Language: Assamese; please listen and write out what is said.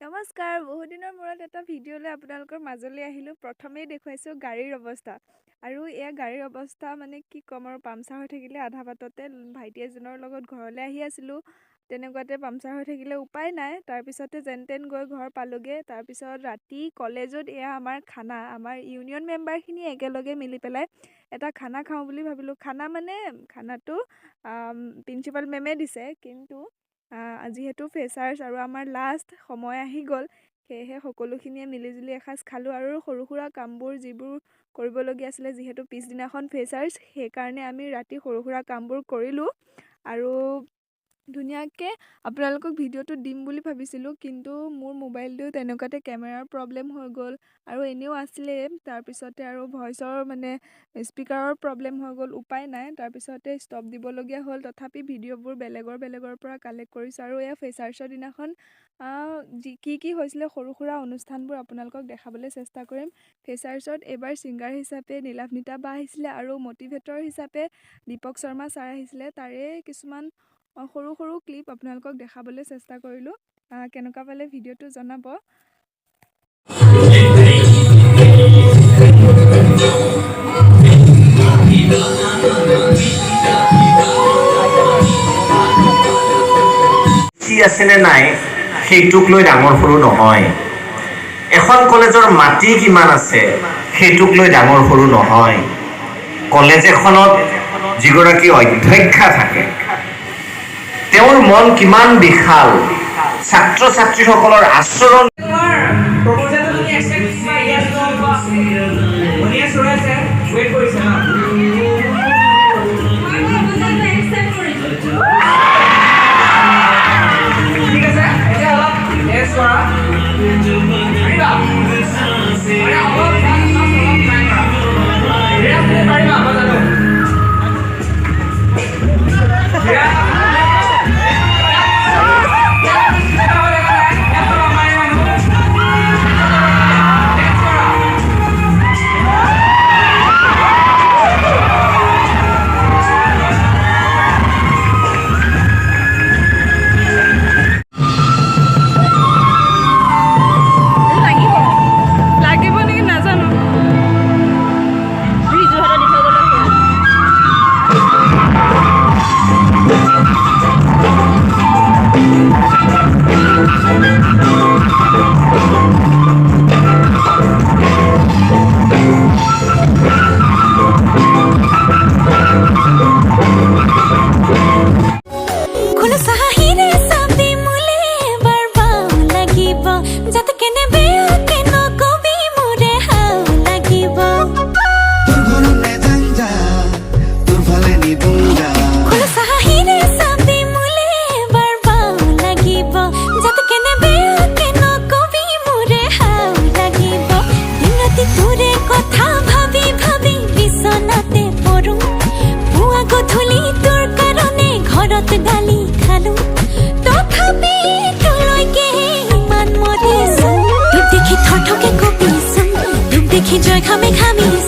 নমস্কাৰ বহুত দিনৰ মূৰত এটা ভিডিঅ' লৈ আপোনালোকৰ মাজলৈ আহিলোঁ প্ৰথমেই দেখুৱাইছোঁ গাড়ীৰ অৱস্থা আৰু এয়া গাড়ীৰ অৱস্থা মানে কি ক'ম আৰু পামচাৰ হৈ থাকিলে আধা বাটতে ভাইটি এজনৰ লগত ঘৰলৈ আহি আছিলোঁ তেনেকুৱাতে পামচাৰ হৈ থাকিলে উপায় নাই তাৰপিছতে যেন তেন গৈ ঘৰ পালোগে তাৰপিছত ৰাতি কলেজত এয়া আমাৰ খানা আমাৰ ইউনিয়ন মেম্বাৰখিনি একেলগে মিলি পেলাই এটা খানা খাওঁ বুলি ভাবিলোঁ খানা মানে খানাটো প্ৰিন্সিপাল মেমে দিছে কিন্তু যিহেতু ফ্ৰেছাৰ্ছ আৰু আমাৰ লাষ্ট সময় আহি গ'ল সেয়েহে সকলোখিনিয়ে মিলিজুলি এসাঁজ খালোঁ আৰু সৰু সুৰা কামবোৰ যিবোৰ কৰিবলগীয়া আছিলে যিহেতু পিছদিনাখন ফ্ৰেছাৰ্ছ সেইকাৰণে আমি ৰাতি সৰু সুৰা কামবোৰ কৰিলোঁ আৰু ধুনীয়াকৈ আপোনালোকক ভিডিঅ'টো দিম বুলি ভাবিছিলোঁ কিন্তু মোৰ মোবাইলটো তেনেকুৱাতে কেমেৰাৰ প্ৰব্লেম হৈ গ'ল আৰু এনেও আছিলে তাৰপিছতে আৰু ভইচৰ মানে স্পীকাৰৰ প্ৰব্লেম হৈ গ'ল উপায় নাই তাৰপিছতে ষ্টপ দিবলগীয়া হ'ল তথাপি ভিডিঅ'বোৰ বেলেগৰ পৰা কালেক্ট কৰিছোঁ আৰু এয়া ফ্ৰেছাৰ্ছৰ দিনাখন কি হৈছিলে সৰু সুৰা অনুষ্ঠানবোৰ আপোনালোকক দেখাবলৈ চেষ্টা কৰিম ফ্ৰেছাৰ্ছত এইবাৰ ছিংগাৰ হিচাপে নীলাভনীতা বা আহিছিলে আৰু মটিভেটৰ হিচাপে দীপক শৰ্মা ছাৰ আহিছিলে তাৰে কিছুমান সৰু ক্লিপ আপোনালোকক দেখাবলৈ চেষ্টা কৰিলোঁ কেনেকুৱা পালে ভিডিঅ'টো জনাব আছেনে নাই সেইটোক লৈ ডাঙৰ সৰু নহয় এখন কলেজৰ মাটি কিমান আছে সেইটোক লৈ ডাঙৰ সৰু নহয় কলেজ এখনত যিগৰাকী অধ্যক্ষা থাকে তেওঁৰ মন কিমান বিশাল ছাত্ৰ ছাত্ৰীসকলৰ আচৰণ Joy coming,